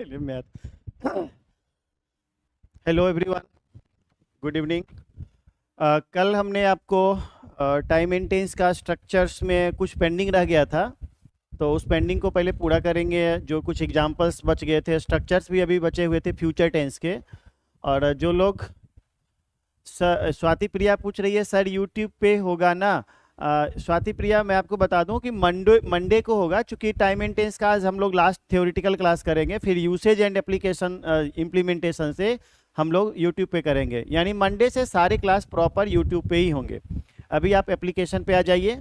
चलिए math. Hello everyone, good evening. कल हमने आपको टाइम मेंटेनेंस का स्ट्रक्चर्स में कुछ पेंडिंग रह गया था, तो उस पेंडिंग को पहले पूरा करेंगे। जो कुछ एग्जांपल्स बच गए थे, स्ट्रक्चर्स भी अभी बचे हुए थे फ्यूचर टेंस के। और जो लोग स्वाति प्रिया पूछ रही है सर यूट्यूब पे होगा ना? स्वाति प्रिया, मैं आपको बता दूं कि मंडे मंडे को होगा, क्योंकि टाइम एंड टेंस का आज हम लोग लास्ट थ्योरेटिकल क्लास करेंगे, फिर यूसेज एंड एप्लीकेशन इम्प्लीमेंटेशन से हम लोग यूट्यूब पे करेंगे। यानी मंडे से सारे क्लास प्रॉपर यूट्यूब पे ही होंगे। अभी आप एप्लीकेशन पे आ जाइए,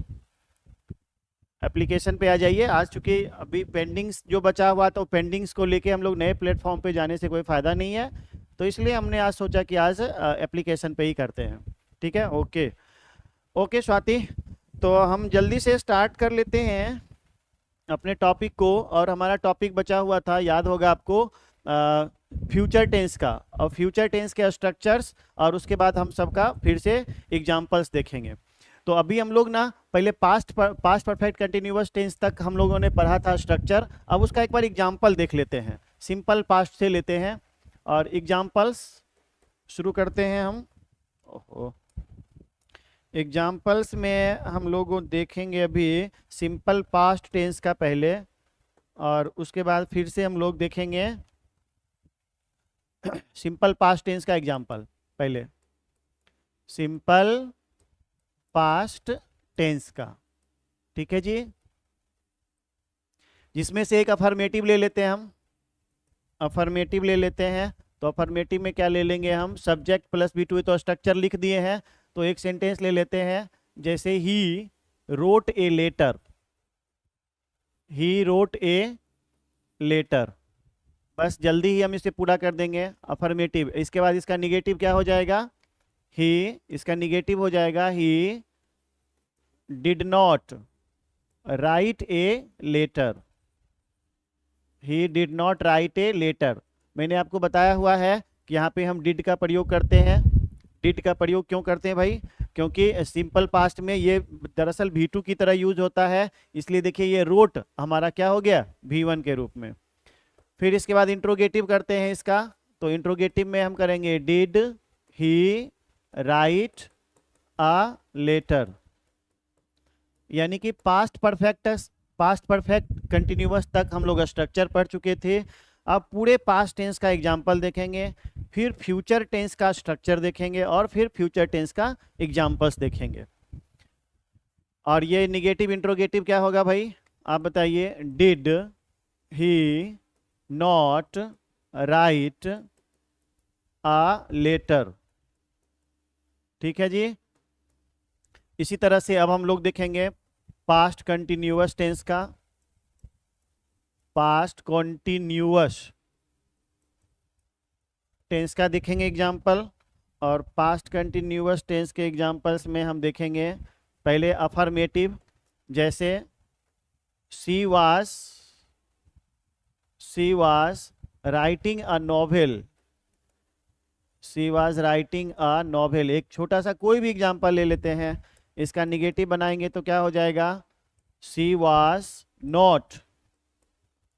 एप्लीकेशन पे आ जाइए आज, चूंकि अभी पेंडिंग्स जो बचा हुआ तो पेंडिंग्स को लेके हम लोग नए प्लेटफॉर्म पे जाने से कोई फ़ायदा नहीं है, तो इसलिए हमने आज सोचा कि आज एप्लीकेशन पे ही करते हैं। ठीक है, ओके ओके स्वाति, तो हम जल्दी से स्टार्ट कर लेते हैं अपने टॉपिक को। और हमारा टॉपिक बचा हुआ था, याद होगा आपको, फ्यूचर टेंस का, और फ्यूचर टेंस के स्ट्रक्चर्स, और उसके बाद हम सबका फिर से एग्जांपल्स देखेंगे। तो अभी हम लोग ना पहले पास्ट परफेक्ट कंटिन्यूअस टेंस तक हम लोगों ने पढ़ा था स्ट्रक्चर। अब उसका एक बार एग्जांपल देख लेते हैं, सिंपल पास्ट से लेते हैं और एग्जांपल्स शुरू करते हैं हम। ओहो, एग्जाम्पल्स में हम लोग देखेंगे अभी सिंपल पास्ट टेंस का पहले, और उसके बाद फिर से हम लोग देखेंगे सिंपल पास्ट टेंस का एग्जाम्पल। पहले सिंपल पास्ट टेंस का, ठीक है जी, जिसमें से एक अफर्मेटिव ले लेते हैं हम। अफर्मेटिव ले लेते हैं, तो अफर्मेटिव में क्या ले लेंगे हम? सब्जेक्ट प्लस बी टू, तो स्ट्रक्चर लिख दिए हैं, तो एक सेंटेंस ले लेते हैं, जैसे ही wrote a letter. He wrote a letter, बस जल्दी ही हम इसे पूरा कर देंगे। अफर्मेटिव, इसके बाद इसका निगेटिव क्या हो जाएगा? ही, इसका निगेटिव हो जाएगा he did not write a letter. He did not write a letter. मैंने आपको बताया हुआ है कि यहाँ पे हम डिड का प्रयोग करते हैं। डिड का प्रयोग क्यों करते हैं भाई? क्योंकि सिंपल पास्ट में ये दरअसल V2 की तरह यूज होता है, इसलिए देखिए ये रोट हमारा क्या हो गया? V1 के रूप में। फिर इसके बाद इंट्रोगेटिव करते हैं इसका, तो इंट्रोगेटिव में हम करेंगे did he write a letter. यानी कि पास्ट परफेक्ट कंटिन्यूअस तक हम लोग स्ट्रक्चर पढ़ चुके थे। अब पूरे पास्ट टेंस का एग्जाम्पल देखेंगे, फिर फ्यूचर टेंस का स्ट्रक्चर देखेंगे, और फिर फ्यूचर टेंस का एग्जाम्पल्स देखेंगे। और ये निगेटिव इंट्रोगेटिव क्या होगा भाई? आप बताइए। Did he not write a letter. ठीक है जी। इसी तरह से अब हम लोग देखेंगे पास्ट कंटिन्यूअस टेंस का। पास्ट कंटिन्यूअस टेंस का देखेंगे एग्जाम्पल, और पास्ट कंटिन्यूअस टेंस के एग्जाम्पल्स में हम देखेंगे पहले अफर्मेटिव, जैसे she was writing a novel. She was writing a novel, एक छोटा सा कोई भी एग्जाम्पल ले लेते हैं, इसका निगेटिव बनाएंगे तो क्या हो जाएगा? शी वाज नॉट,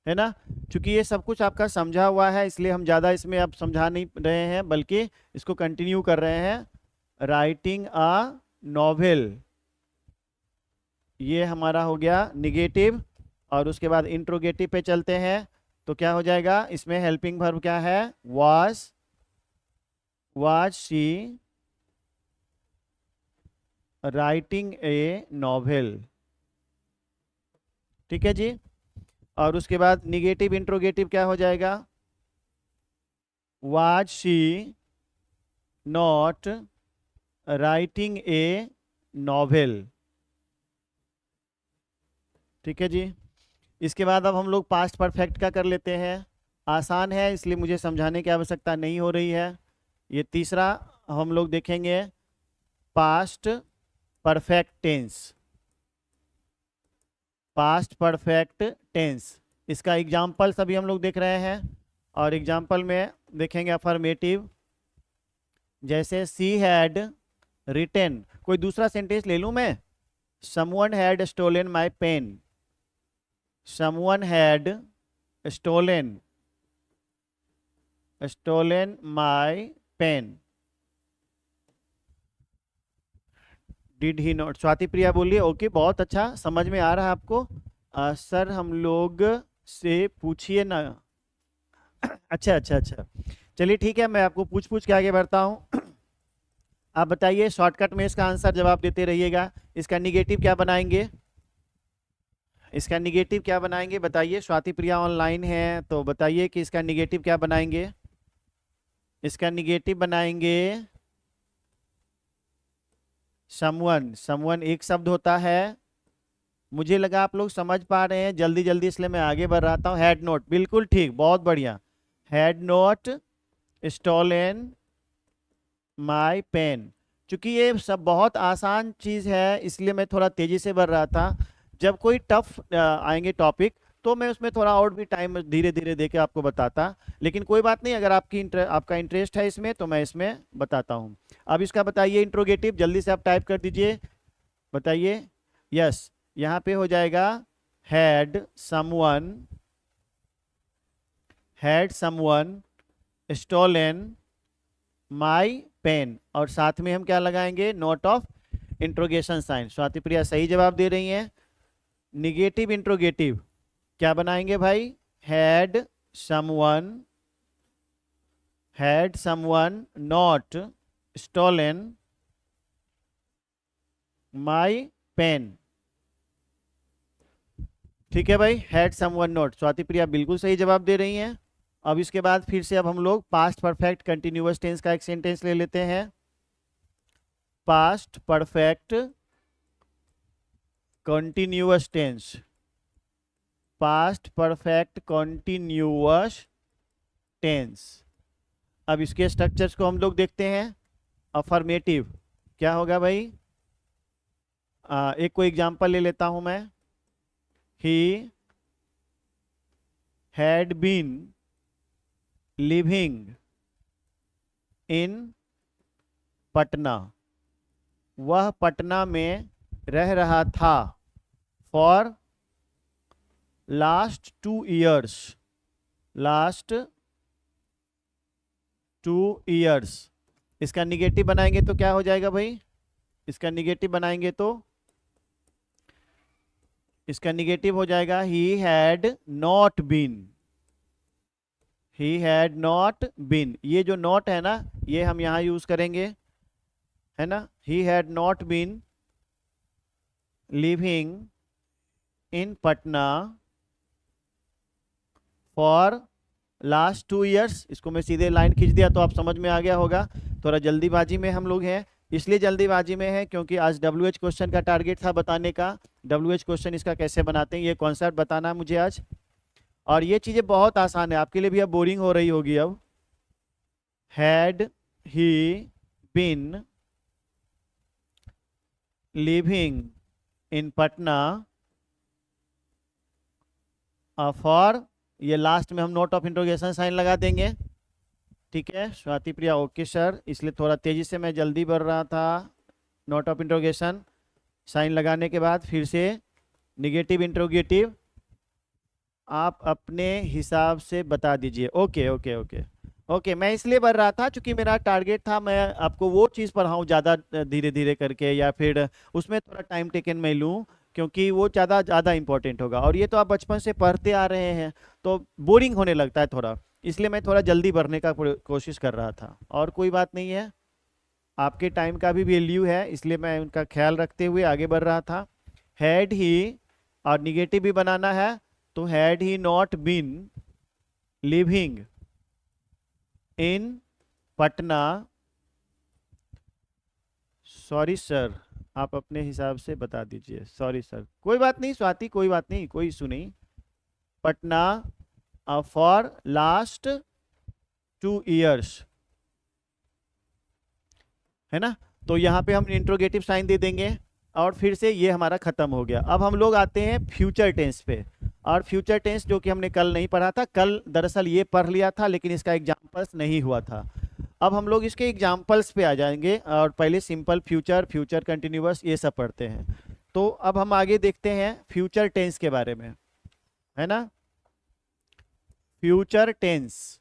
है ना? क्योंकि ये सब कुछ आपका समझा हुआ है, इसलिए हम ज़्यादा इसमें अब समझा नहीं रहे हैं, बल्कि इसको कंटिन्यू कर रहे हैं। राइटिंग अ नॉवेल, ये हमारा हो गया निगेटिव। और उसके बाद इंट्रोगेटिव पे चलते हैं, तो क्या हो जाएगा? इसमें हेल्पिंग वर्ब क्या है? Was she writing a novel. ठीक है जी। और उसके बाद निगेटिव इंट्रोगेटिव क्या हो जाएगा? Was she not writing a novel. ठीक है जी। इसके बाद अब हम लोग पास्ट परफेक्ट का कर लेते हैं। आसान है, इसलिए मुझे समझाने की आवश्यकता नहीं हो रही है। ये तीसरा हम लोग देखेंगे past perfect tense. Past perfect tense, इसका एग्जाम्पल सभी हम लोग देख रहे हैं, और एग्जाम्पल में देखेंगे अफर्मेटिव, जैसे सी हैड रिटेन। कोई दूसरा सेंटेंस ले लूं मैं? Someone had stolen my pen. Someone had stolen stolen my pen. Did he not, Swati Priya बोलिए ओके, बहुत अच्छा, समझ में आ रहा है आपको। सर हम लोग से पूछिए ना। अच्छा अच्छा अच्छा, चलिए ठीक है, मैं आपको पूछ पूछ के आगे बढ़ता हूँ। आप बताइए, शॉर्टकट में इसका आंसर जवाब देते रहिएगा। इसका निगेटिव क्या बनाएंगे, इसका निगेटिव क्या बनाएंगे बताइए। स्वाति प्रिया ऑनलाइन है तो बताइए कि इसका निगेटिव क्या बनाएंगे। इसका निगेटिव बनाएंगे समवन। समवन एक शब्द होता है, मुझे लगा आप लोग समझ पा रहे हैं जल्दी जल्दी, इसलिए मैं आगे बढ़ रहा हूँ। हैड नोट, बिल्कुल ठीक, बहुत बढ़िया। Had not stolen my pen. चूंकि ये सब बहुत आसान चीज है इसलिए मैं थोड़ा तेजी से बढ़ रहा था। जब कोई टफ आएंगे टॉपिक तो मैं उसमें थोड़ा और भी टाइम धीरे धीरे देके आपको बताता, लेकिन कोई बात नहीं, अगर आपका इंटरेस्ट है इसमें तो मैं इसमें बताता हूँ। अब इसका बताइए इंट्रोगेटिव, जल्दी से आप टाइप कर दीजिए, बताइए। यस, यहाँ पे हो जाएगा had someone stolen my pen, और साथ में हम क्या लगाएंगे, note of interrogation sign. Swati Priya सही जवाब दे रही हैं। निगेटिव इंट्रोगेटिव क्या बनाएंगे भाई, had someone not stolen my pen. ठीक है भाई, had someone not, Swati Priya बिल्कुल सही जवाब दे रही हैं। अब इसके बाद फिर से अब हम लोग पास्ट परफेक्ट कंटिन्यूअस टेंस का एक सेंटेंस ले लेते हैं। Past perfect continuous tense, past perfect continuous tense. अब इसके स्ट्रक्चर्स को हम लोग देखते हैं। अफर्मेटिव क्या होगा भाई, एक कोई एग्जांपल ले लेता हूं मैं। He had been living in Patna, वह पटना में रह रहा था for last 2 years, last 2 years। इसका निगेटिव बनाएंगे तो क्या हो जाएगा भाई, इसका निगेटिव बनाएंगे तो इसका निगेटिव हो जाएगा he had not been, he had not been. ये जो नॉट है ना, ये हम यहां यूज करेंगे, है ना। He had not been living in Patna for last 2 years। इसको मैं सीधे लाइन खींच दिया तो आप समझ में आ गया होगा। थोड़ा जल्दीबाजी में हम लोग हैं, इसलिए जल्दीबाजी में है क्योंकि आज WH क्वेश्चन का टारगेट था बताने का। WH क्वेश्चन इसका कैसे बनाते हैं ये कॉन्सेप्ट बताना है मुझे आज, और ये चीजें बहुत आसान है आपके लिए भी, अब बोरिंग हो रही होगी अब। Had he been living in Patna for, ये लास्ट में हम नोट ऑफ इंट्रोगेशन साइन लगा देंगे। ठीक है स्वाति प्रिया ओके सर, इसलिए थोड़ा तेजी से मैं जल्दी बढ़ रहा था। नोट ऑफ इंट्रोगेशन साइन लगाने के बाद फिर से निगेटिव इंट्रोगेटिव आप अपने हिसाब से बता दीजिए। ओके ओके ओके ओके, मैं इसलिए बढ़ रहा था क्योंकि मेरा टारगेट था मैं आपको वो चीज़ पढ़ाऊँ ज़्यादा धीरे धीरे करके, या फिर उसमें थोड़ा टाइम टेकन मैं लूँ क्योंकि वो ज़्यादा इंपॉर्टेंट होगा। और ये तो आप बचपन से पढ़ते आ रहे हैं तो बोरिंग होने लगता है थोड़ा, इसलिए मैं थोड़ा जल्दी बढ़ने का कोशिश कर रहा था। और कोई बात नहीं है, आपके टाइम का भी वैल्यू है इसलिए मैं उनका ख्याल रखते हुए आगे बढ़ रहा था। हैड ही, और निगेटिव भी बनाना है तो had he not been living in Patna, sorry sir आप अपने हिसाब से बता दीजिए। सॉरी सर, कोई बात नहीं स्वाति, कोई बात नहीं, कोई इशू नहीं। पटना फॉर लास्ट 2 years, है ना। तो यहाँ पे हम इंट्रोगेटिव साइन दे देंगे और फिर से ये हमारा खत्म हो गया। अब हम लोग आते हैं फ्यूचर टेंस पे, और फ्यूचर टेंस जो कि हमने कल नहीं पढ़ा था, कल दरअसल ये पढ़ लिया था लेकिन इसका एग्जाम्पल्स नहीं हुआ था। अब हम लोग इसके एग्जाम्पल्स पे आ जाएंगे और पहले सिंपल फ्यूचर, फ्यूचर कंटिन्यूअस, ये सब पढ़ते हैं। तो अब हम आगे देखते हैं फ्यूचर टेंस के बारे में, है ना। फ्यूचर टेंस,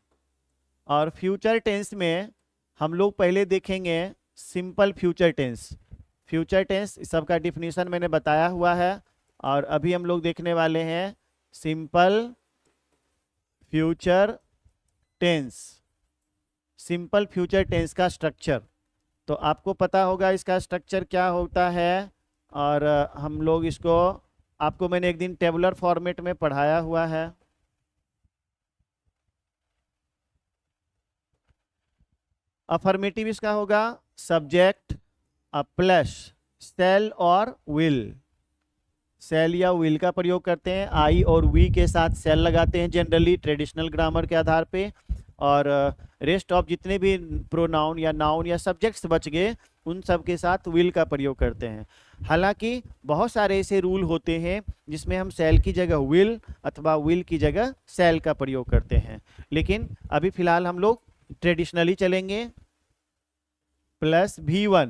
और फ्यूचर टेंस में हम लोग पहले देखेंगे simple future tense. Future tense सबका डिफिनीशन मैंने बताया हुआ है, और अभी हम लोग देखने वाले हैं simple future tense. Simple future tense का स्ट्रक्चर तो आपको पता होगा इसका स्ट्रक्चर क्या होता है, और हम लोग इसको आपको मैंने एक दिन टेबुलर फॉर्मेट में पढ़ाया हुआ है। अफर्मेटिव इसका होगा सब्जेक्ट प्लस शैल और विल। शैल या विल का प्रयोग करते हैं, आई और वी के साथ शैल लगाते हैं जनरली ट्रेडिशनल ग्रामर के आधार पे, और रेस्ट ऑफ जितने भी प्रोनाउन या नाउन या सब्जेक्ट्स बच गए उन सब के साथ विल का प्रयोग करते हैं। हालांकि बहुत सारे ऐसे रूल होते हैं जिसमें हम शैल की जगह विल अथवा विल की जगह शैल का प्रयोग करते हैं, लेकिन अभी फिलहाल हम लोग ट्रेडिशनली चलेंगे। Plus V1।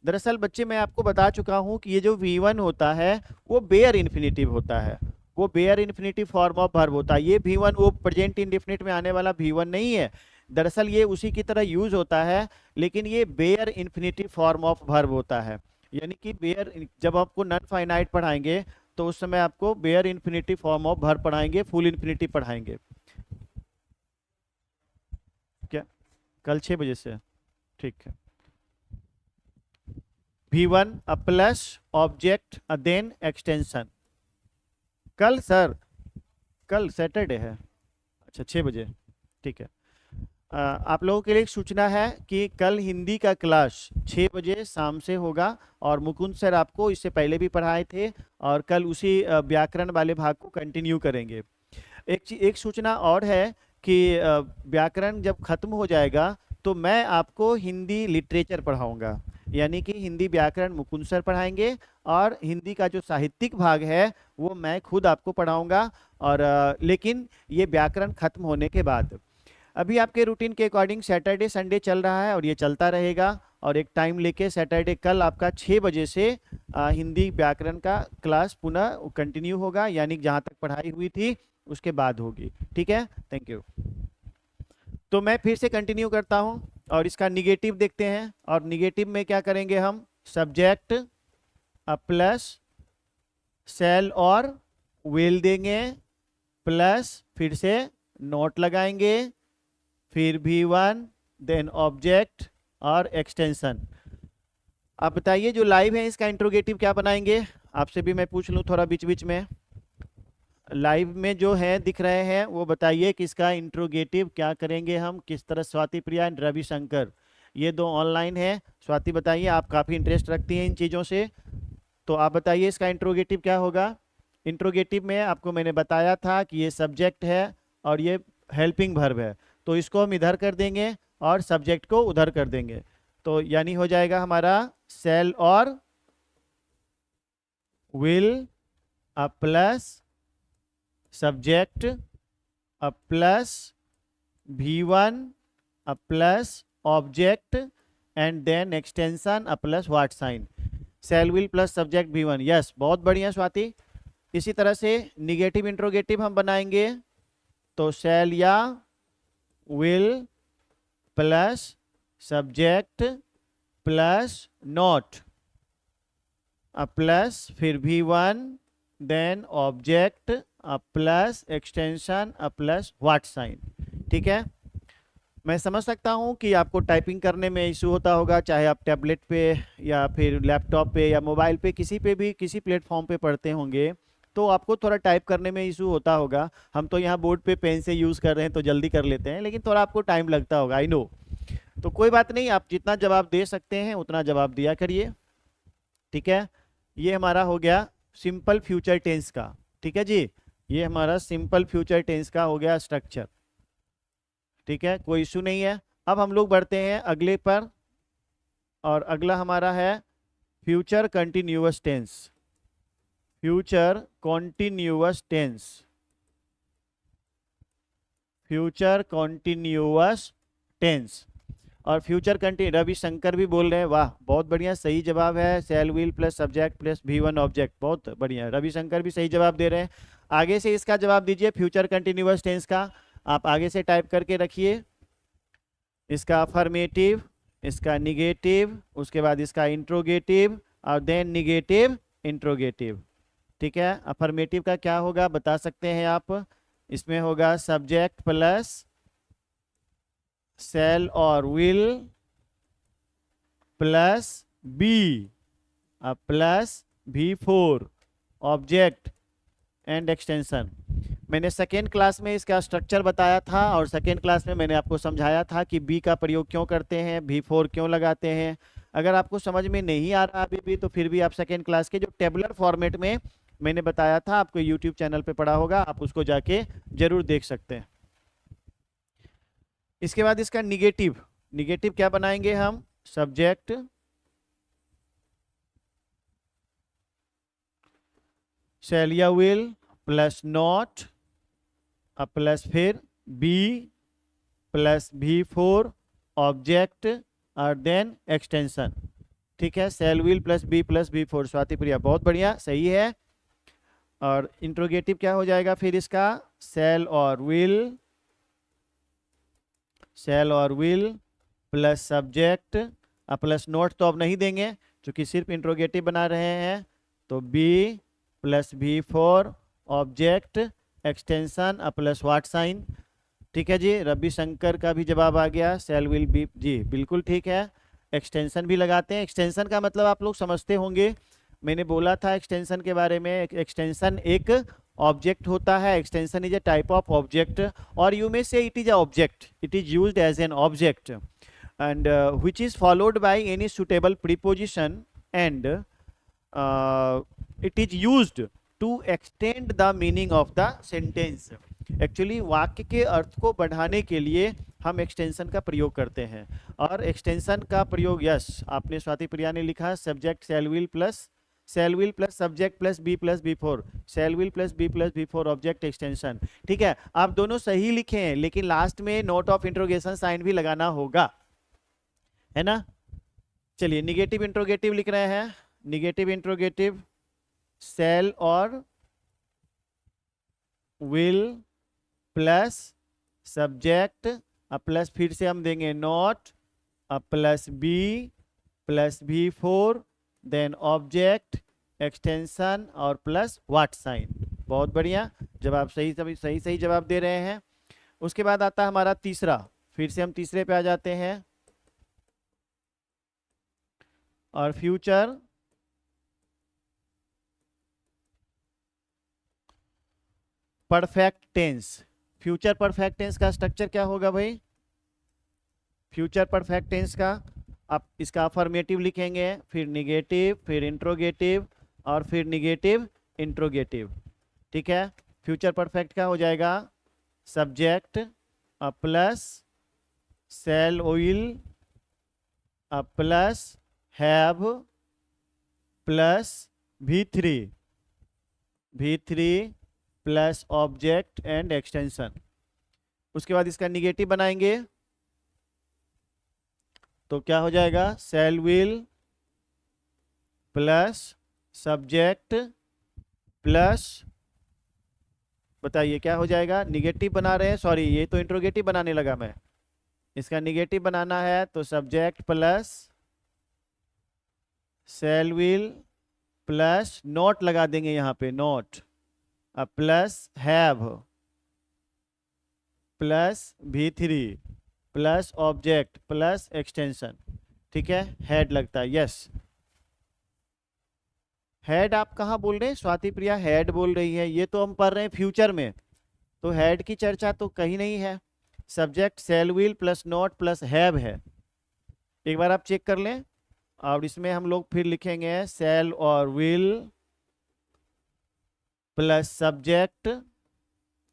दरअसल बच्चे मैं आपको बता चुका हूं कि ये जो V1 होता है वो बेयर इन्फिनिटिव होता है, वो bare infinitive form of verb होता है। ये V1 वो प्रेजेंट इंडेफिनिट में आने वाला V1 नहीं है, दरअसल ये उसी की तरह यूज होता है, लेकिन ये bare infinitive form of verb होता है। यानी कि बेयर, जब आपको नॉन फाइनाइट पढ़ाएंगे तो उस समय आपको bare infinitive form of verb पढ़ाएंगे, फुल इन्फिनिटिव पढ़ाएंगे। क्या कल 6 बजे से? ठीक है। V1 plus object then extension. कल सर, कल सैटरडे है, अच्छा 6 बजे, ठीक है। आप लोगों के लिए एक सूचना है कि कल हिंदी का क्लास 6 बजे शाम से होगा, और मुकुंद सर आपको इससे पहले भी पढ़ाए थे, और कल उसी व्याकरण वाले भाग को कंटिन्यू करेंगे। एक सूचना और है कि व्याकरण जब खत्म हो जाएगा तो मैं आपको हिंदी लिटरेचर पढ़ाऊंगा, यानी कि हिंदी व्याकरण मुकुंद सर पढ़ाएंगे, और हिंदी का जो साहित्यिक भाग है वो मैं खुद आपको पढ़ाऊंगा, और लेकिन ये व्याकरण खत्म होने के बाद। अभी आपके रूटीन के अकॉर्डिंग सैटरडे संडे चल रहा है और ये चलता रहेगा, और एक टाइम लेके सैटरडे कल आपका 6 बजे से हिंदी व्याकरण का क्लास पुनः कंटिन्यू होगा, यानी जहाँ तक पढ़ाई हुई थी उसके बाद होगी। ठीक है, थैंक यू। तो मैं फिर से कंटिन्यू करता हूं और इसका निगेटिव देखते हैं, और निगेटिव में क्या करेंगे हम, सब्जेक्ट प्लस शैल और विल देंगे, प्लस फिर से नोट लगाएंगे, फिर V1 देन ऑब्जेक्ट और एक्सटेंशन। आप बताइए जो लाइव है इसका इंट्रोगेटिव क्या बनाएंगे, आपसे भी मैं पूछ लूं थोड़ा बीच बीच में। लाइव में जो है दिख रहे हैं वो बताइए कि इसका इंट्रोगेटिव क्या करेंगे हम, किस तरह। स्वाति प्रिया एंड रविशंकर, ये दो ऑनलाइन है। स्वाति बताइए, आप काफ़ी इंटरेस्ट रखती हैं इन चीज़ों से, तो आप बताइए इसका इंट्रोगेटिव क्या होगा। इंट्रोगेटिव में आपको मैंने बताया था कि ये सब्जेक्ट है और ये हेल्पिंग वर्ब है, तो इसको हम इधर कर देंगे और सब्जेक्ट को उधर कर देंगे, तो यानी हो जाएगा हमारा शैल और will plus subject plus V1 plus object and then extension plus what sign. Shall will plus subject V1। Yes, बहुत बढ़िया स्वाति। इसी तरह से निगेटिव इंट्रोगेटिव हम बनाएंगे, तो शैल या will plus subject plus not plus फिर V1 then object plus extension plus what sign. ठीक है, मैं समझ सकता हूं कि आपको टाइपिंग करने में इशू होता होगा, चाहे आप टैबलेट पे या फिर लैपटॉप पे या मोबाइल पे किसी पे भी किसी प्लेटफॉर्म पे पढ़ते होंगे, तो आपको थोड़ा टाइप करने में इशू होता होगा। हम तो यहाँ बोर्ड पे पेन से यूज़ कर रहे हैं तो जल्दी कर लेते हैं, लेकिन थोड़ा आपको टाइम लगता होगा, आई नो। तो कोई बात नहीं, आप जितना जवाब दे सकते हैं उतना जवाब दिया करिए। ठीक है, ये हमारा हो गया सिंपल फ्यूचर टेंस का। ठीक है जी, ये हमारा सिंपल फ्यूचर टेंस का हो गया स्ट्रक्चर। ठीक है, कोई इशू नहीं है। अब हम लोग बढ़ते हैं अगले पर, और अगला हमारा है future continuous tense. Future continuous tense, future continuous tense. और फ्यूचर कंटिन्यू, रविशंकर भी बोल रहे हैं, वाह बहुत बढ़िया, सही जवाब है। Shall will plus subject plus V1 object, बहुत बढ़िया। रविशंकर भी सही जवाब दे रहे हैं। आगे से इसका जवाब दीजिए फ्यूचर कंटिन्यूअस टेंस का, आप आगे से टाइप करके रखिए। इसका अफर्मेटिव, इसका निगेटिव, उसके बाद इसका इंट्रोगेटिव और देन निगेटिव इंट्रोगेटिव। ठीक है, अफर्मेटिव का क्या होगा बता सकते हैं आप? इसमें होगा सब्जेक्ट प्लस शैल और will plus be plus V4 object and extension. मैंने सेकेंड क्लास में इसका स्ट्रक्चर बताया था और सेकेंड क्लास में मैंने आपको समझाया था कि बी का प्रयोग क्यों करते हैं, V4 क्यों लगाते हैं। अगर आपको समझ में नहीं आ रहा अभी भी तो फिर भी आप सेकेंड क्लास के जो टेबुलर फॉर्मेट में मैंने बताया था आपको यूट्यूब चैनल पे पड़ा होगा, आप उसको जाके जरूर देख सकते हैं। इसके बाद इसका निगेटिव, निगेटिव क्या बनाएंगे हम? सब्जेक्ट शैल या विल प्लस नॉट प्लस फिर बी प्लस V4 ऑब्जेक्ट और देन एक्सटेंशन। ठीक है, shall will plus be plus V4। Swati Priya बहुत बढ़िया, सही है। और इंट्रोगेटिव क्या हो जाएगा फिर इसका? शैल और will plus subject plus note तो अब नहीं देंगे क्योंकि सिर्फ इंट्रोगेटिव बना रहे हैं, तो be plus V4 object extension plus what sign. ठीक है जी, रवि शंकर का भी जवाब आ गया, शैल विल बी जी बिल्कुल ठीक है। एक्सटेंशन भी लगाते हैं, एक्सटेंशन का मतलब आप लोग समझते होंगे, मैंने बोला था एक्सटेंशन के बारे में। एक्सटेंशन एक ऑब्जेक्ट होता है, extension is a type of object और you may say it is a object, it is used as an object and which is followed by any suitable preposition and it is used to extend the meaning of the sentence। Actually वाक्य के अर्थ को बढ़ाने के लिए हम extension का प्रयोग करते हैं। और एक्सटेंशन का प्रयोग, यस आपने स्वाति प्रिया ने लिखा, subject shall will plus subject plus be plus V4, shall will plus be plus V4 object extension. ठीक है, आप दोनों सही लिखे हैं लेकिन लास्ट में नोट ऑफ इंट्रोगेशन साइन भी लगाना होगा, है ना। चलिए निगेटिव इंट्रोगेटिव लिख रहे हैं। निगेटिव इंट्रोगेटिव शैल और विल प्लस सब्जेक्ट प्लस फिर से हम देंगे not plus be plus V4 then object extension और प्लस व्हाट साइन। बहुत बढ़िया, जवाब सही जवाब दे रहे हैं। उसके बाद आता है हमारा तीसरा, फिर से हम तीसरे पे आ जाते हैं। और future perfect tense. Future perfect tense का स्ट्रक्चर क्या होगा भाई? फ्यूचर परफेक्ट टेंस का आप इसका अफर्मेटिव लिखेंगे, फिर निगेटिव, फिर इंट्रोगेटिव और फिर निगेटिव इंट्रोगेटिव। ठीक है, फ्यूचर परफेक्ट का हो जाएगा subject plus shell will plus have plus V3 plus object and extension. उसके बाद इसका निगेटिव बनाएंगे तो क्या हो जाएगा? शैल विल प्लस सब्जेक्ट प्लस, बताइए क्या हो जाएगा? निगेटिव बना रहे हैं, सॉरी ये तो इंट्रोगेटिव बनाने लगा मैं, इसका निगेटिव बनाना है तो subject plus shell will plus not लगा देंगे यहाँ पे, not plus have plus V3 plus object plus extension. ठीक है, हेड लगता है, यस हेड। आप कहाँ बोल रहे हैं? स्वाति प्रिया हेड बोल रही है, ये तो हम पढ़ रहे हैं फ्यूचर में, तो हेड की चर्चा तो कहीं नहीं है। Subject shall will plus not plus have है, एक बार आप चेक कर लें। और इसमें हम लोग फिर लिखेंगे शैल और will plus subject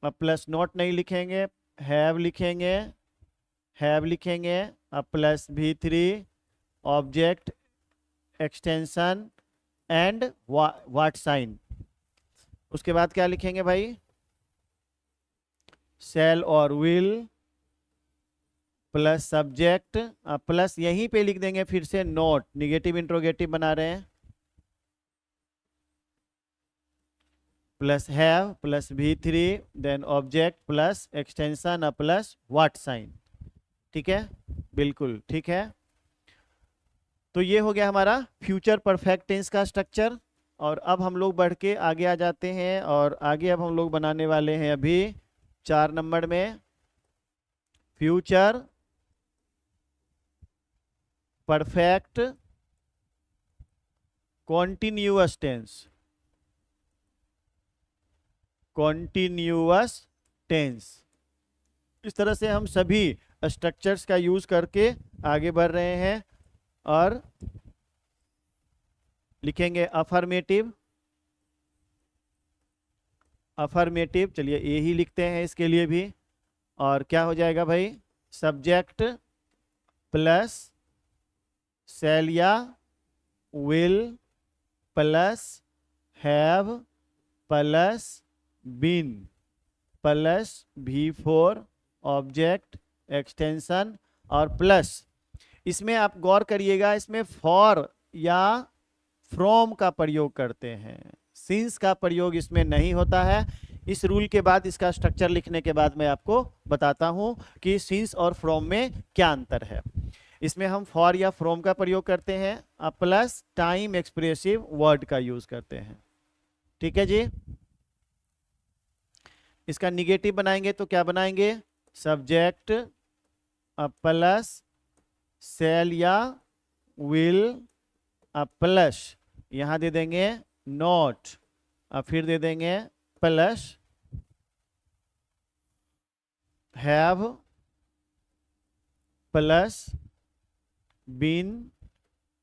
plus not नहीं लिखेंगे, हैव लिखेंगे plus V3 object extension and what sign. उसके बाद क्या लिखेंगे भाई? शैल और विल प्लस सब्जेक्ट प्लस यहीं पे लिख देंगे फिर से नोट, निगेटिव इंट्रोगेटिव बना रहे हैं, plus have plus V3 then object plus extension plus what sign. ठीक है, बिल्कुल ठीक है। तो ये हो गया हमारा फ्यूचर परफेक्ट टेंस का स्ट्रक्चर। और अब हम लोग बढ़ के आगे आ जाते हैं, और आगे अब हम लोग बनाने वाले हैं अभी 4 नंबर में future perfect continuous tense. Continuous tense, इस तरह से हम सभी स्ट्रक्चर्स का यूज करके आगे बढ़ रहे हैं। और लिखेंगे अफर्मेटिव, अफर्मेटिव, चलिए ए ही लिखते हैं इसके लिए भी। और क्या हो जाएगा भाई, सब्जेक्ट प्लस शैल या will plus have plus been plus V4 object extension और प्लस, इसमें आप गौर करिएगा, इसमें फॉर या फ्रॉम का प्रयोग करते हैं, सिंस का प्रयोग इसमें नहीं होता है। इस रूल के बाद, इसका स्ट्रक्चर लिखने के बाद मैं आपको बताता हूं कि सिंस और फ्रॉम में क्या अंतर है। इसमें हम फॉर या फ्रॉम का प्रयोग करते हैं, प्लस टाइम एक्सप्रेसिव वर्ड का यूज करते हैं। ठीक है जी। इसका निगेटिव बनाएंगे तो क्या बनाएंगे, सब्जेक्ट प्लस शैल या विल प्लस, यहां दे देंगे नॉट, फिर दे देंगे plus have plus been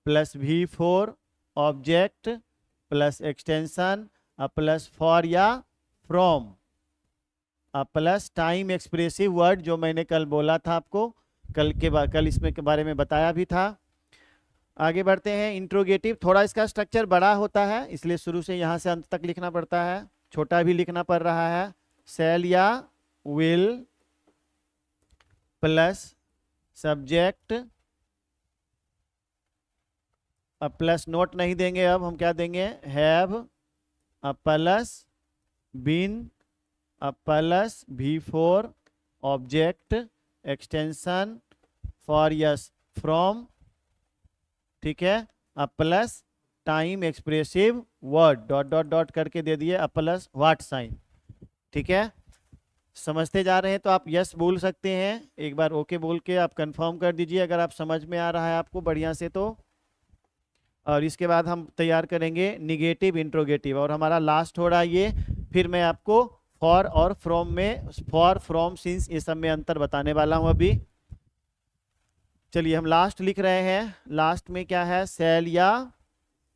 plus V4 object plus extension plus for या from plus time expressive word, जो मैंने कल बोला था आपको, कल इसमें के बारे में बताया भी था। आगे बढ़ते हैं, इंट्रोगेटिव। थोड़ा इसका स्ट्रक्चर बड़ा होता है, इसलिए शुरू से यहाँ से अंत तक लिखना पड़ता है, छोटा भी लिखना पड़ रहा है। शैल या will plus subject plus not नहीं देंगे, अब हम क्या देंगे, have plus been plus V4 object extension for yes from, ठीक है, plus time expressive word dot dot dot करके दे दिए प्लस व्हाट साइन। ठीक है, समझते जा रहे हैं तो आप यस बोल सकते हैं, एक बार ओके बोल के आप कंफर्म कर दीजिए अगर आप समझ में आ रहा है आपको बढ़िया से तो। और इसके बाद हम तैयार करेंगे निगेटिव इंट्रोगेटिव, और हमारा लास्ट हो रहा है ये। फिर मैं आपको फॉर और फ्रॉम में, फॉर फ्रॉम सिंस ये सब में अंतर बताने वाला हूं अभी। चलिए हम लास्ट लिख रहे हैं, लास्ट में क्या है, शैल या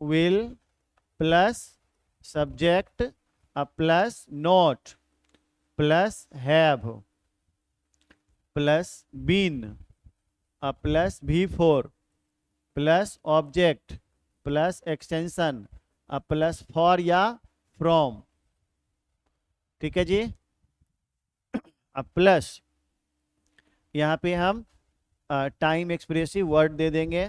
will plus subject plus not plus have plus been plus V4 plus object plus extension plus for या फ्रॉम। ठीक है जी। अब प्लस यहाँ पे हम टाइम एक्सप्रेसिव वर्ड दे देंगे,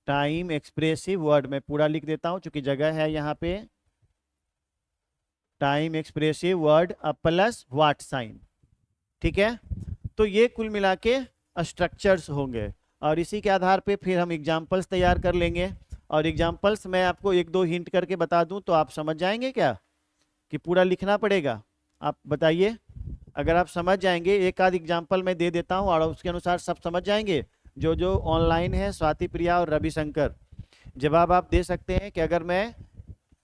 टाइम एक्सप्रेसिव वर्ड मैं पूरा लिख देता हूँ चूंकि जगह है यहाँ पे, time expressive word plus what sign. ठीक है, तो ये कुल मिला के स्ट्रक्चर्स होंगे, और इसी के आधार पे फिर हम एग्जाम्पल्स तैयार कर लेंगे। और एग्जाम्पल्स मैं आपको एक दो हिंट करके बता दूं तो आप समझ जाएंगे क्या कि पूरा लिखना पड़ेगा, आप बताइए। अगर आप समझ जाएंगे, एक आध एग्जाम्पल मैं दे देता हूं और उसके अनुसार सब समझ जाएंगे। जो जो ऑनलाइन है, स्वाति प्रिया और रविशंकर, जवाब आप दे सकते हैं कि अगर मैं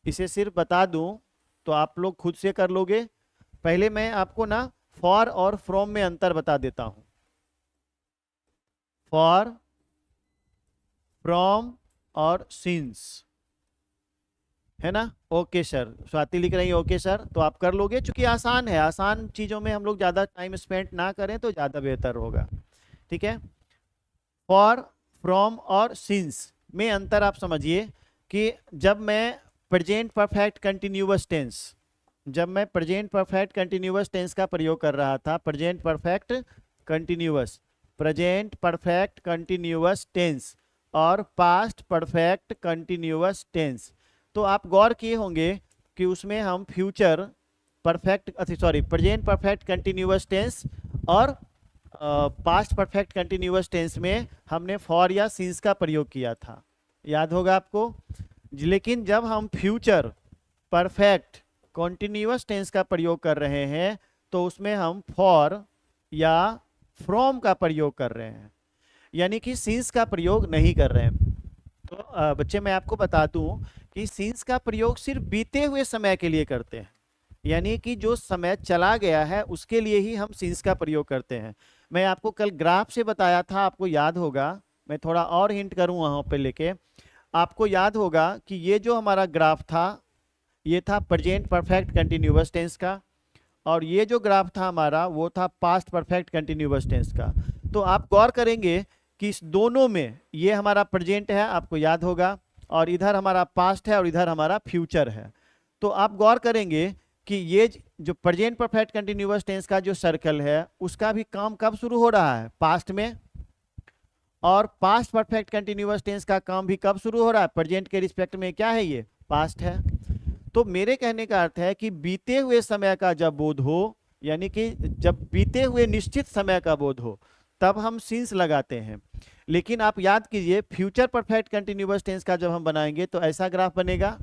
इसे सिर्फ बता दूं तो आप लोग खुद से कर लोगे। पहले मैं आपको ना फॉर और फ्रॉम में अंतर बता देता हूं। फॉर, फ्रॉम और सिंस, है ना। ओके सर, स्वाति लिख रही है ओके सर, तो आप कर लोगे, चूंकि आसान है, आसान चीजों में हम लोग ज्यादा टाइम स्पेंड ना करें तो ज्यादा बेहतर होगा। ठीक है, फॉर, फ्रॉम और सिंस में अंतर आप समझिए कि जब मैं प्रेजेंट परफेक्ट कंटिन्यूअस टेंस, जब मैं प्रेजेंट परफेक्ट कंटिन्यूअस टेंस का प्रयोग कर रहा था, present perfect continuous, present perfect continuous tense और पास्ट परफेक्ट कंटिन्यूअस टेंस, तो आप गौर किए होंगे कि उसमें हम future perfect, present perfect continuous tense और पास्ट परफेक्ट कंटिन्यूअस टेंस में हमने फॉर या सिंस का प्रयोग किया था, याद होगा आपको। लेकिन जब हम फ्यूचर परफेक्ट कॉन्टिन्यूअस टेंस का प्रयोग कर रहे हैं तो उसमें हम फॉर या फ्रॉम का प्रयोग कर रहे हैं, यानी कि सिंस का प्रयोग नहीं कर रहे हैं। तो बच्चे मैं आपको बता दूं कि सिंस का प्रयोग सिर्फ बीते हुए समय के लिए करते हैं, यानी कि जो समय चला गया है उसके लिए ही हम सिंस का प्रयोग करते हैं। मैं आपको कल ग्राफ से बताया था, आपको याद होगा, मैं थोड़ा और हिंट करूं वहां पे लेके। आपको याद होगा कि ये जो हमारा ग्राफ था ये था प्रेजेंट परफेक्ट कंटिन्यूअस टेंस का, और ये जो ग्राफ था हमारा वो था पास्ट परफेक्ट कंटिन्यूअस टेंस का। तो आप गौर करेंगे कि इस दोनों में ये हमारा प्रेजेंट है, आपको याद होगा, और इधर हमारा पास्ट है और इधर हमारा फ्यूचर है। तो आप गौर करेंगे कि ये जो प्रेजेंट परफेक्ट कंटिन्यूअस टेंस का जो सर्कल है उसका भी काम कब शुरू हो रहा है, पास्ट में, और पास्ट परफेक्ट कंटिन्यूअस टेंस का काम भी कब शुरू हो रहा है, प्रेजेंट के रिस्पेक्ट में क्या है, ये पास्ट है। तो मेरे कहने का अर्थ है कि बीते हुए समय का जब बोध हो, यानी कि जब बीते हुए निश्चित समय का बोध हो तब हम सिंस लगाते हैं। लेकिन आप याद कीजिए फ्यूचर परफेक्ट कंटिन्यूअस टेंस का जब हम बनाएंगे तो ऐसा ग्राफ बनेगा,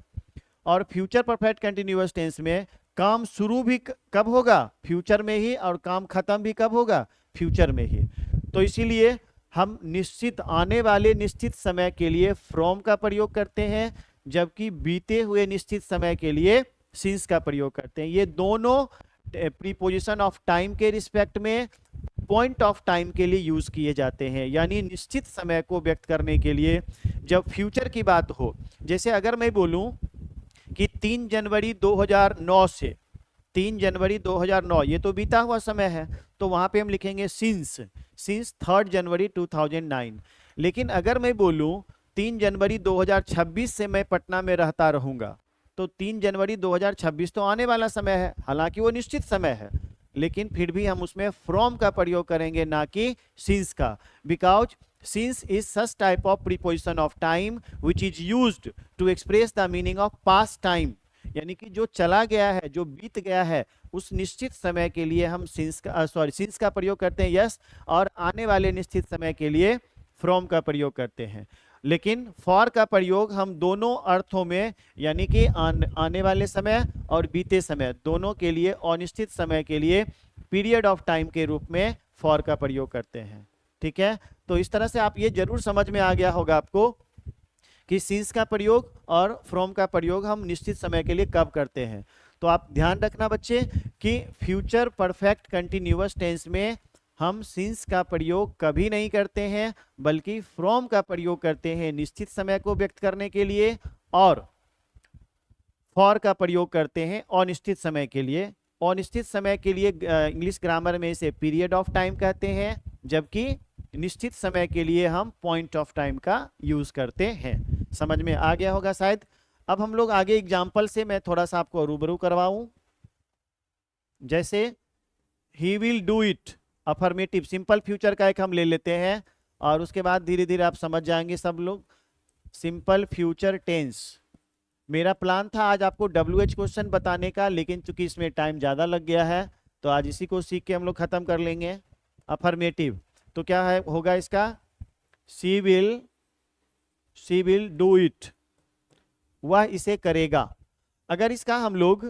और फ्यूचर परफेक्ट कंटिन्यूअस टेंस में काम शुरू भी कब होगा, फ्यूचर में ही, और काम खत्म भी कब होगा, फ्यूचर में ही। तो इसीलिए हम निश्चित आने वाले निश्चित समय के लिए फ्रॉम का प्रयोग करते हैं, जबकि बीते हुए निश्चित समय के लिए सिंस का प्रयोग करते हैं। ये दोनों प्रीपोजिशन ऑफ टाइम के रिस्पेक्ट में पॉइंट ऑफ टाइम के लिए यूज किए जाते हैं, यानी निश्चित समय को व्यक्त करने के लिए जब फ्यूचर की बात हो। जैसे अगर मैं बोलूं कि 3 जनवरी 2009 से 3 जनवरी 2009 ये तो बीता हुआ समय है, तो वहां पे हम लिखेंगे सिंस 3 जनवरी 2009। लेकिन अगर मैं बोलूं 3 जनवरी 2026 से मैं पटना में रहता रहूंगा, तो 3 जनवरी 2026 तो आने वाला समय है, हालांकि वो निश्चित समय है, लेकिन फिर भी हम उसमें फ्रॉम का प्रयोग करेंगे ना कि सिंस का, because since is such type of preposition of time which is used to express the meaning of past time, यानी कि जो चला गया है, जो बीत गया है, उस निश्चित समय के लिए हम सिंस का प्रयोग करते हैं, यस, और आने वाले निश्चित समय के लिए फ्रॉम का प्रयोग करते हैं। लेकिन फॉर का प्रयोग हम दोनों अर्थों में, यानी कि आने वाले समय और बीते समय दोनों के लिए, अनिश्चित समय के लिए पीरियड ऑफ टाइम के रूप में फॉर का प्रयोग करते हैं। ठीक है, तो इस तरह से आप ये जरूर समझ में आ गया होगा आपको कि सिंस का प्रयोग और फ्रॉम का प्रयोग हम निश्चित समय के लिए कब करते हैं। तो आप ध्यान रखना बच्चे कि फ्यूचर परफेक्ट कंटिन्यूअस टेंस में हम सिंस का प्रयोग कभी नहीं करते हैं, बल्कि फ्रॉम का प्रयोग करते हैं निश्चित समय को व्यक्त करने के लिए, और फॉर का प्रयोग करते हैं अनिश्चित समय के लिए। अनिश्चित समय के लिए इंग्लिश ग्रामर में इसे पीरियड ऑफ टाइम कहते हैं, जबकि निश्चित समय के लिए हम पॉइंट ऑफ टाइम का यूज करते हैं। समझ में आ गया होगा शायद। अब हम लोग आगे एग्जाम्पल से मैं थोड़ा सा आपको रूबरू करवाऊं। जैसे he will do it, affirmative simple future का एक हम ले लेते हैं, और उसके बाद धीरे धीरे आप समझ जाएंगे सब लोग। सिंपल फ्यूचर टेंस, मेरा प्लान था आज आपको WH क्वेश्चन बताने का, लेकिन चूंकि इसमें टाइम ज़्यादा लग गया है तो आज इसी को सीख के हम लोग ख़त्म कर लेंगे। अफर्मेटिव तो क्या है होगा इसका, सी विल डू इट, वह इसे करेगा। अगर इसका हम लोग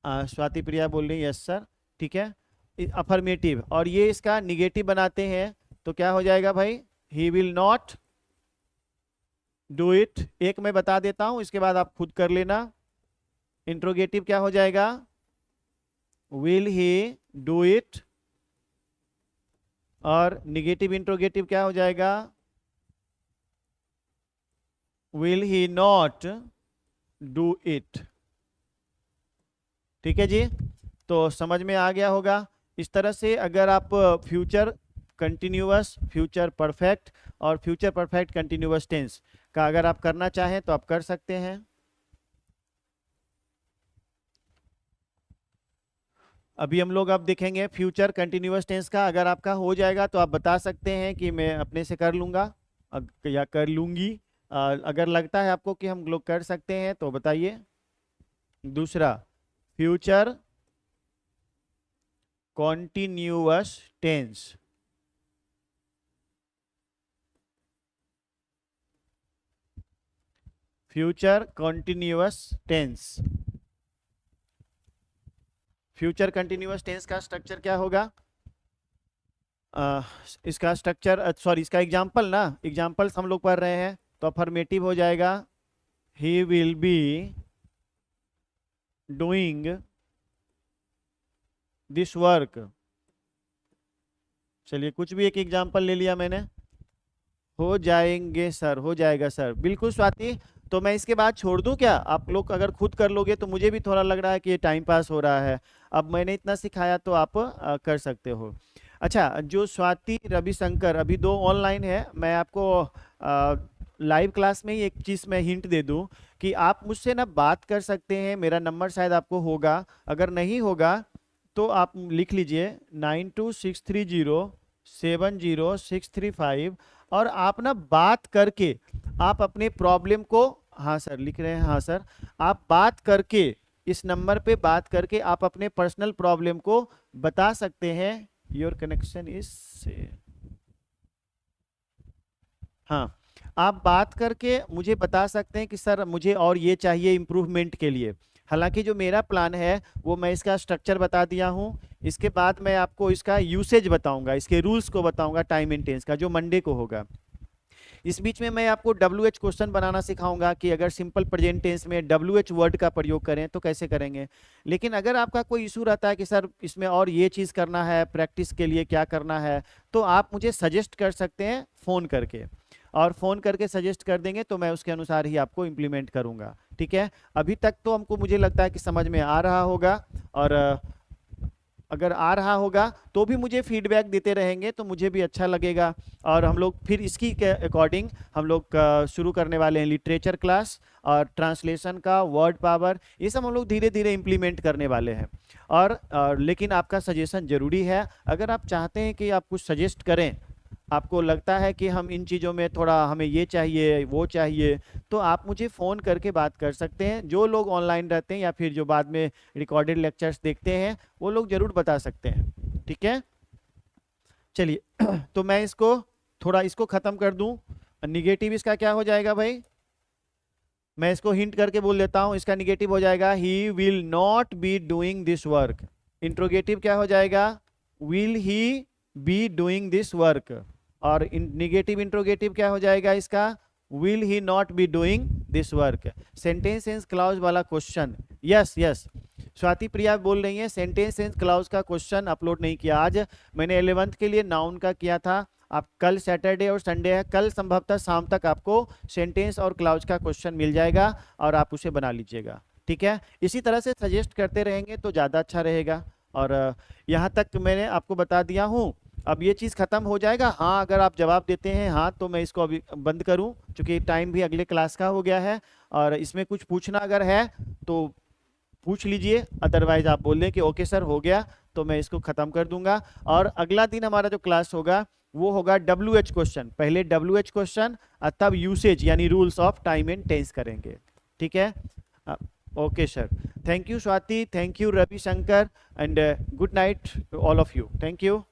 स्वाति प्रिया बोल रही है यस सर, ठीक है, अफर्मेटिव, और ये इसका निगेटिव बनाते हैं तो क्या हो जाएगा भाई, ही विल नॉट डू इट। एक मैं बता देता हूं, इसके बाद आप खुद कर लेना। इंट्रोगेटिव क्या हो जाएगा, विल ही डू इट, और निगेटिव इंट्रोगेटिव क्या हो जाएगा, will he not do it. ठीक है जी, तो समझ में आ गया होगा। इस तरह से अगर आप फ्यूचर कंटिन्यूअस, फ्यूचर परफेक्ट और फ्यूचर परफेक्ट कंटिन्यूअस टेंस का अगर आप करना चाहें तो आप कर सकते हैं। अभी हम लोग अब देखेंगे फ्यूचर कंटिन्यूअस टेंस का। अगर आपका हो जाएगा तो आप बता सकते हैं कि मैं अपने से कर लूँगा या कर लूँगी। अगर लगता है आपको कि हम लोग कर सकते हैं तो बताइए। दूसरा, future continuous tense. Future continuous tense. Future continuous tense का स्ट्रक्चर क्या होगा? इसका स्ट्रक्चर, सॉरी, इसका एग्जाम्पल ना, एग्जाम्पल्स हम लोग पढ़ रहे हैं, तो अफर्मेटिव हो जाएगा he will be doing this work. चलिए कुछ भी एक एग्जाम्पल ले लिया मैंने। हो जाएंगे सर, हो जाएगा सर, बिल्कुल स्वाति। तो मैं इसके बाद छोड़ दूं क्या? आप लोग अगर खुद कर लोगे तो मुझे भी थोड़ा लग रहा है कि ये टाइम पास हो रहा है। अब मैंने इतना सिखाया तो आप कर सकते हो। अच्छा, जो स्वाति रविशंकर अभी दो ऑनलाइन है, मैं आपको लाइव क्लास में ही एक चीज़ मैं हिंट दे दूं कि आप मुझसे ना बात कर सकते हैं। मेरा नंबर शायद आपको होगा, अगर नहीं होगा तो आप लिख लीजिए 9263070635, और आप ना बात करके आप अपने प्रॉब्लम को, हाँ सर लिख रहे हैं, हाँ सर, आप बात करके इस नंबर पे बात करके आप अपने पर्सनल प्रॉब्लम को बता सकते हैं। योर कनेक्शन इज, हाँ, आप बात करके मुझे बता सकते हैं कि सर मुझे और ये चाहिए इम्प्रूवमेंट के लिए। हालांकि जो मेरा प्लान है वो मैं इसका स्ट्रक्चर बता दिया हूँ। इसके बाद मैं आपको इसका यूसेज बताऊंगा, इसके रूल्स को बताऊंगा टाइम एंड टेंस का, जो मंडे को होगा। इस बीच में मैं आपको WH क्वेश्चन बनाना सिखाऊंगा कि अगर सिंपल प्रेजेंट टेंस में WH वर्ड का प्रयोग करें तो कैसे करेंगे। लेकिन अगर आपका कोई इशू रहता है कि सर इसमें और ये चीज़ करना है, प्रैक्टिस के लिए क्या करना है, तो आप मुझे सजेस्ट कर सकते हैं फ़ोन करके, और फ़ोन करके सजेस्ट कर देंगे तो मैं उसके अनुसार ही आपको इम्प्लीमेंट करूँगा। ठीक है, अभी तक तो हमको मुझे लगता है कि समझ में आ रहा होगा, और अगर आ रहा होगा तो भी मुझे फीडबैक देते रहेंगे तो मुझे भी अच्छा लगेगा। और हम लोग फिर इसकी के अकॉर्डिंग हम लोग शुरू करने वाले हैं लिटरेचर क्लास और ट्रांसलेशन का, वर्ड पावर, ये सब हम लोग धीरे धीरे इम्प्लीमेंट करने वाले हैं। और लेकिन आपका सजेशन ज़रूरी है। अगर आप चाहते हैं कि आप कुछ सजेस्ट करें, आपको लगता है कि हम इन चीज़ों में थोड़ा हमें ये चाहिए वो चाहिए, तो आप मुझे फ़ोन करके बात कर सकते हैं। जो लोग ऑनलाइन रहते हैं या फिर जो बाद में रिकॉर्डेड लेक्चर्स देखते हैं वो लोग ज़रूर बता सकते हैं। ठीक है, चलिए तो मैं इसको थोड़ा इसको ख़त्म कर दूं। निगेटिव इसका क्या हो जाएगा भाई? मैं इसको हिंट करके बोल देता हूं, इसका निगेटिव हो जाएगा he will not be doing this work. Interrogative क्या हो जाएगा? Will he be doing this work. और निगेटिव इंट्रोगेटिव क्या हो जाएगा इसका? Will he not be doing this work. Sentence and clause वाला question, yes yes, Swati Priya बोल रही है सेंटेंस एंड क्लाउज का क्वेश्चन अपलोड नहीं किया। आज मैंने 11th के लिए नाउन का किया था। आप कल सैटरडे और संडे है, कल संभवतः शाम तक आपको सेंटेंस और क्लाउज का क्वेश्चन मिल जाएगा और आप उसे बना लीजिएगा। ठीक है, इसी तरह से सजेस्ट करते रहेंगे तो ज़्यादा अच्छा रहेगा। और यहाँ तक मैंने आपको बता दिया हूँ। अब ये चीज़ ख़त्म हो जाएगा। हाँ, अगर आप जवाब देते हैं हाँ तो मैं इसको अभी बंद करूँ, क्योंकि टाइम भी अगले क्लास का हो गया है। और इसमें कुछ पूछना अगर है तो पूछ लीजिए, अदरवाइज आप बोल दें कि ओके सर हो गया, तो मैं इसको ख़त्म कर दूंगा। और अगला दिन हमारा जो क्लास होगा वो होगा WH क्वेश्चन। पहले WH क्वेश्चन, तब यूसेज यानी rules of time and tense करेंगे। ठीक है, okay sir, thank you Swati, thank you Ravishankar, and good night all of you, thank you.